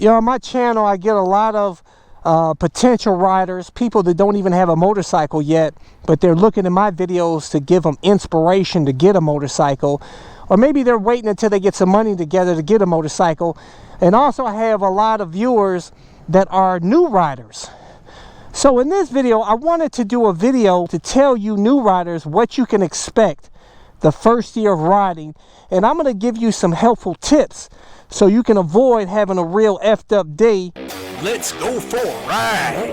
You know, on my channel, I get a lot of potential riders, people that don't even have a motorcycle yet, but they're looking at my videos to give them inspiration to get a motorcycle, or maybe they're waiting until they get some money together to get a motorcycle. And also I have a lot of viewers that are new riders. So in this video, I wanted to do a video to tell you new riders what you can expect the first year of riding, and I'm going to give you some helpful tips so you can avoid having a real effed up day. Let's go for a ride.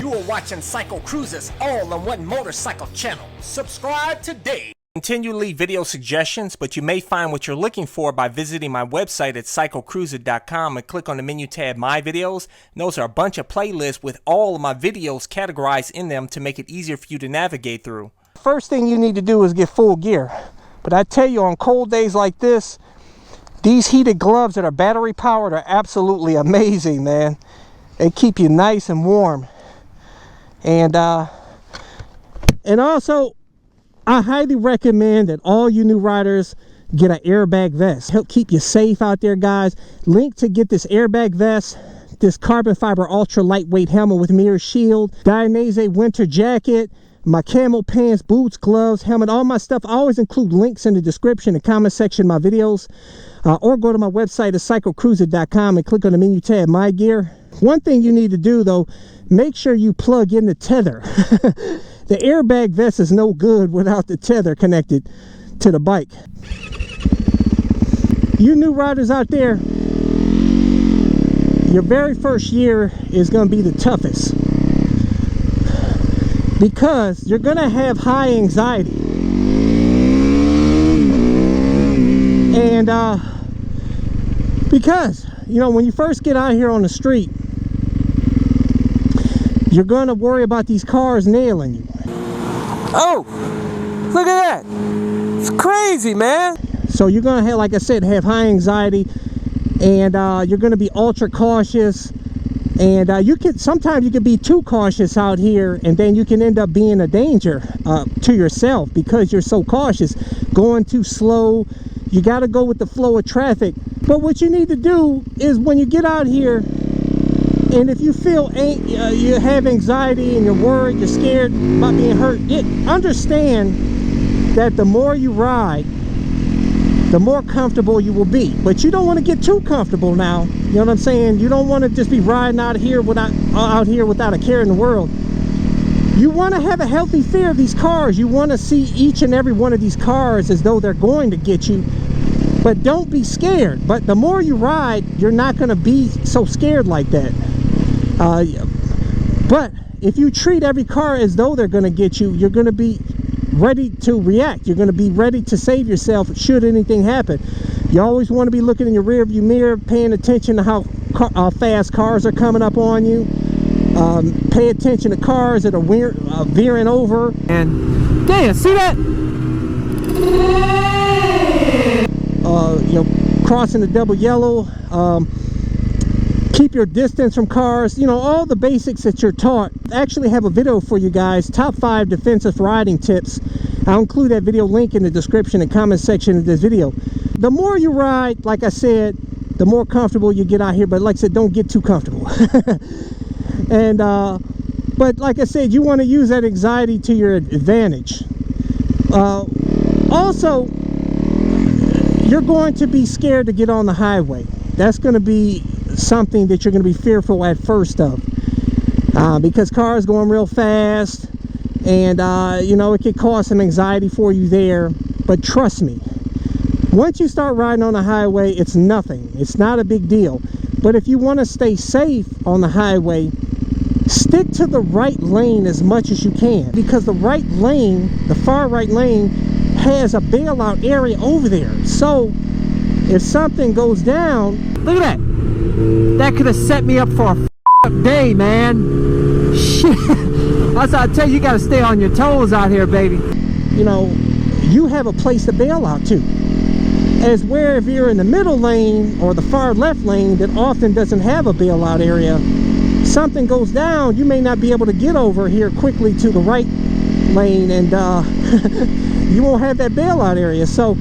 You are watching CycleCruza's all-in-one motorcycle channel. Subscribe today. Continually video suggestions, but you may find what you're looking for by visiting my website at CycleCruza.com and click on the menu tab My Videos. And those are a bunch of playlists with all of my videos categorized in them to make it easier for you to navigate through. First thing you need to do is get full gear. But I tell you, on cold days like this, these heated gloves that are battery powered are absolutely amazing, man. They keep you nice and warm. And also, I highly recommend that all you new riders get an airbag vest. Help keep you safe out there, guys. Link to get this airbag vest, this carbon fiber ultra lightweight helmet with mirror shield, Dainese winter jacket, my camel pants, boots, gloves, helmet, all my stuff. I always include links in the description and comment section of my videos, or go to my website at CycleCruza.com and click on the menu tab My Gear. One thing you need to do though, make sure you plug in the tether. The airbag vest is no good without the tether connected to the bike. You new riders out there, your very first year is going to be the toughest, because you're going to have high anxiety. And because, you know, when you first get out here on the street, you're going to worry about these cars nailing you. Oh, look at that. It's crazy, man. So you're going to have, like I said, have high anxiety, and you're going to be ultra cautious. And sometimes you can be too cautious out here, and then you can end up being a danger to yourself because you're so cautious, going too slow. You got to go with the flow of traffic. But what you need to do is, when you get out here, and if you feel you have anxiety and you're worried, you're scared about being hurt, understand that the more you ride, the more comfortable you will be. But you don't want to get too comfortable now. You know what I'm saying? You don't want to just be riding out here without a care in the world. You want to have a healthy fear of these cars. You want to see each and every one of these cars as though they're going to get you. But don't be scared. But the more you ride, you're not going to be so scared like that. But if you treat every car as though they're going to get you, you're going to be ready to react. You're going to be ready to save yourself should anything happen. You always want to be looking in your rear view mirror, paying attention to how fast cars are coming up on you. Pay attention to cars that are veering over. And damn, see that? You know, crossing the double yellow. Keep your distance from cars. You know, all the basics that you're taught. I actually have a video for you guys, top 5 defensive riding tips. I'll include that video link in the description and comment section of this video. The more you ride, like I said, the more comfortable you get out here. But like I said, don't get too comfortable. And but like I said, you want to use that anxiety to your advantage. Also, you're going to be scared to get on the highway. That's going to be something that you're going to be fearful at first of, because cars going real fast, and you know, it could cause some anxiety for you there. But trust me, once you start riding on the highway, it's nothing. It's not a big deal. But if you want to stay safe on the highway, stick to the right lane as much as you can, because the right lane, the far right lane, has a bailout area over there. So if something goes down, Look at that. That could have set me up for a up day, man. Shit. That's how I tell you, you got to stay on your toes out here, baby. you know, you have a place to bail out to. As where if you're in the middle lane or the far left lane that often doesn't have a bailout area, something goes down, you may not be able to get over here quickly to the right lane, and you won't have that bailout area. So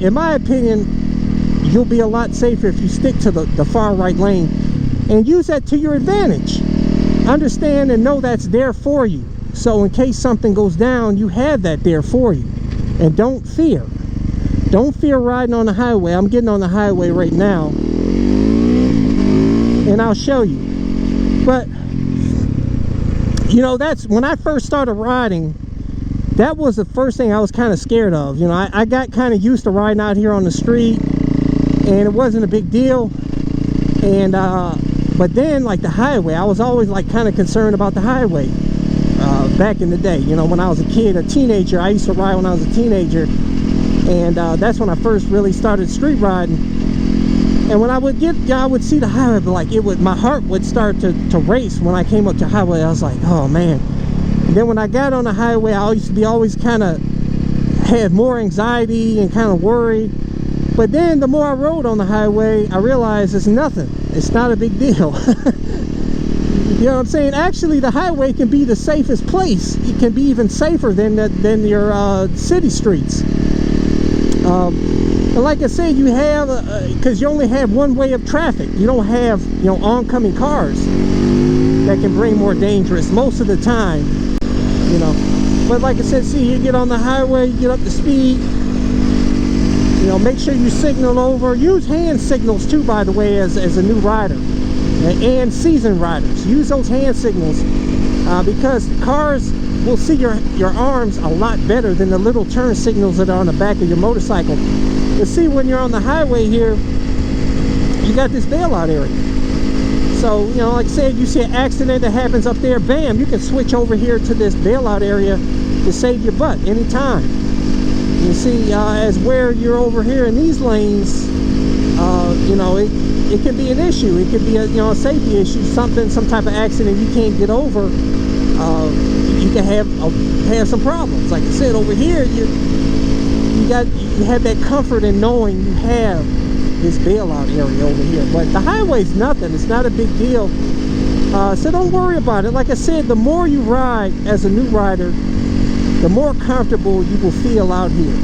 in my opinion, you'll be a lot safer if you stick to the far right lane and use that to your advantage. Understand and know that's there for you. So in case something goes down, you have that there for you. And don't fear. Don't fear riding on the highway. I'm getting on the highway right now, and I'll show you. But you know, that's when I first started riding, that was the first thing I was kind of scared of. You know, I got kind of used to riding out here on the street, and it wasn't a big deal. And but then, like the highway, I was always like kind of concerned about the highway. Back in the day, you know, when I was a kid, a teenager, I used to ride when I was a teenager, and that's when I first really started street riding. And when I would see the highway, but like my heart would start to race when I came up to the highway. I was like, oh man. And then when I got on the highway, I used to be always kind of had more anxiety and kind of worried. But then the more I rode on the highway, I realized it's nothing. It's not a big deal. You know what I'm saying? Actually, the highway can be the safest place. It can be even safer than your city streets. And like I said, you have, because you only have one way of traffic. You don't have, you know, oncoming cars that can bring more dangerous most of the time. You know, but like I said, see, you get on the highway, you get up to speed. You know, make sure you signal over. Use hand signals too, by the way, as a new rider. And seasoned riders, use those hand signals because cars will see your arms a lot better than the little turn signals that are on the back of your motorcycle. You see, when you're on the highway here, you got this bailout area. So, you know, like I said, you see an accident that happens up there, bam, you can switch over here to this bailout area to save your butt anytime. You see, as where you're over here in these lanes, you know, it can be an issue. It could be a, you know, a safety issue, some type of accident you can't get over. You can have some problems. Like I said, over here you have that comfort in knowing you have this bailout area over here. But the highway's nothing. It's not a big deal. So don't worry about it. Like I said, the more you ride as a new rider, the more comfortable you will feel out here.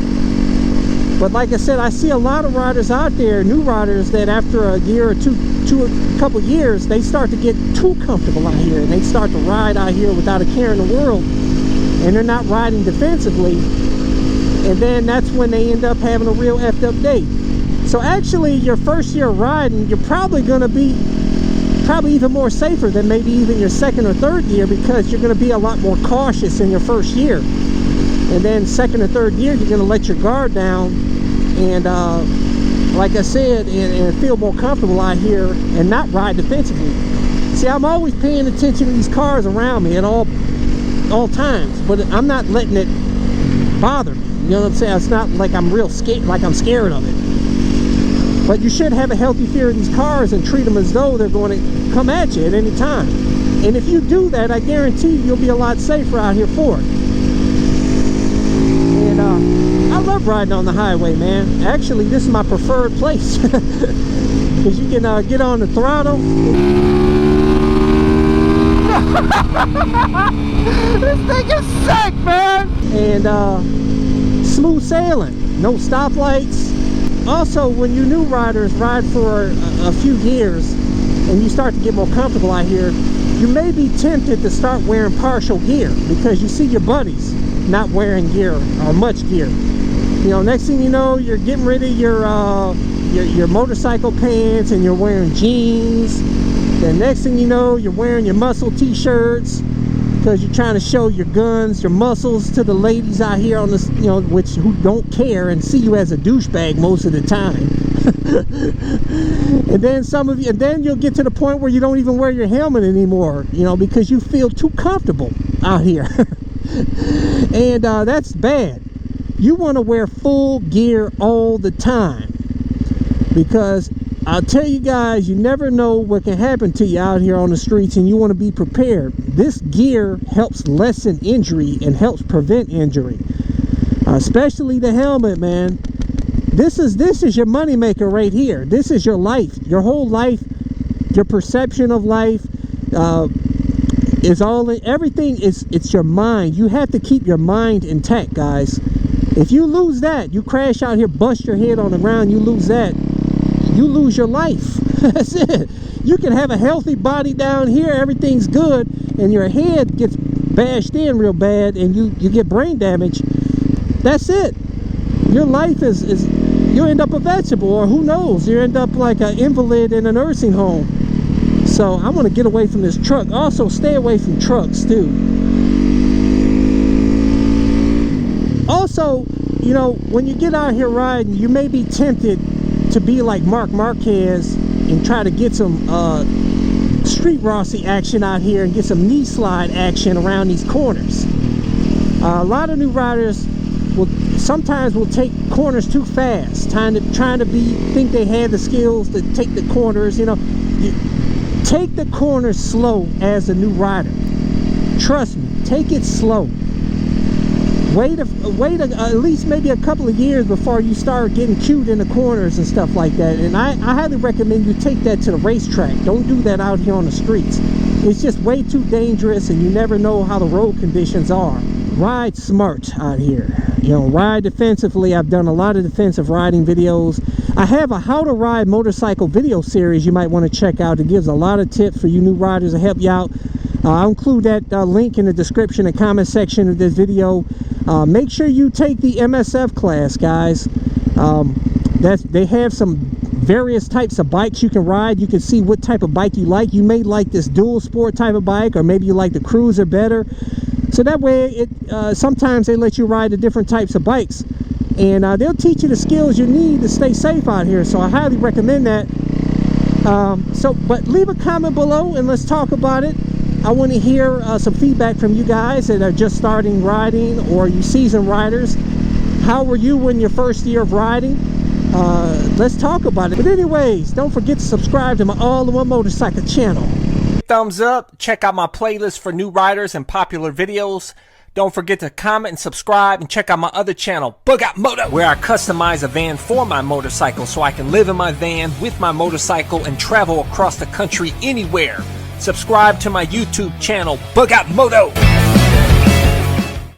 But like I said, I see a lot of riders out there, new riders, that after a year or a couple years, they start to get too comfortable out here, and they start to ride out here without a care in the world, and they're not riding defensively, and then that's when they end up having a real effed up day. So actually, your first year riding, you're probably going to be even more safer than maybe even your second or third year, because you're going to be a lot more cautious in your first year. And then second or third year, you're going to let your guard down and like I said, and feel more comfortable out here and not ride defensively. See, I'm always paying attention to these cars around me at all times, but I'm not letting it bother me. You know what I'm saying? It's not like I'm real scared, like I'm scared of it. But you should have a healthy fear of these cars and treat them as though they're going to come at you at any time. And if you do that, I guarantee you'll be a lot safer out here for it. And I love riding on the highway, man. Actually, this is my preferred place because you can get on the throttle. This thing is sick, man. And smooth sailing, no stoplights. Also, when you new riders ride for a few years and you start to get more comfortable out here, you may be tempted to start wearing partial gear because you see your buddies not wearing gear or much gear. You know, next thing you know, you're getting rid of your motorcycle pants and you're wearing jeans. Then next thing you know, you're wearing your muscle t-shirts because you're trying to show your guns, your muscles to the ladies out here on this, you know, who don't care and see you as a douchebag most of the time. And then you'll get to the point where you don't even wear your helmet anymore, you know, because you feel too comfortable out here. And that's bad. You want to wear full gear all the time, because I'll tell you guys, you never know what can happen to you out here on the streets, and you want to be prepared. This gear helps lessen injury and helps prevent injury, especially the helmet, man. This is your money maker right here. This is your life, your whole life, your perception of life. is all in, everything is, it's your mind. You have to keep your mind intact, guys. If you lose that, you crash out here, bust your head on the ground, you lose that, you lose your life. That's it. You can have a healthy body down here, everything's good, and your head gets bashed in real bad and you get brain damage. That's it. Your life is you end up a vegetable, or who knows, you end up like an invalid in a nursing home. So I want to get away from this truck. Also, stay away from trucks too. Also, you know, when you get out here riding, you may be tempted to be like Mark Marquez and try to get some street Rossi action out here and get some knee slide action around these corners. A lot of new riders sometimes will take corners too fast, trying to think they have the skills to take the corners. You know, take the corners slow as a new rider. Trust me, take it slow. Wait at least maybe a couple of years before you start getting cute in the corners and stuff like that. And I highly recommend you take that to the racetrack. Don't do that out here on the streets. It's just way too dangerous, and you never know how the road conditions are. Ride smart out here. You know, ride defensively. I've done a lot of defensive riding videos. I have a how to ride motorcycle video series you might want to check out. It gives a lot of tips for you new riders to help you out. I'll include that link in the description and comment section of this video. Make sure you take the MSF class, guys. They have some various types of bikes you can ride. You can see what type of bike you like. You may like this dual sport type of bike, or maybe you like the Cruiser better. So that way, sometimes they let you ride the different types of bikes, and they'll teach you the skills you need to stay safe out here. So I highly recommend that. But leave a comment below and let's talk about it. I want to hear some feedback from you guys that are just starting riding, or you seasoned riders. How were you in your first year of riding? Let's talk about it. But anyways, don't forget to subscribe to my All-in-One Motorcycle channel. Thumbs up, check out my playlist for new riders and popular videos. Don't forget to comment and subscribe, and check out my other channel, Bug Out Moto, where I customize a van for my motorcycle so I can live in my van with my motorcycle and travel across the country anywhere. Subscribe to my YouTube channel, Bug Out Moto.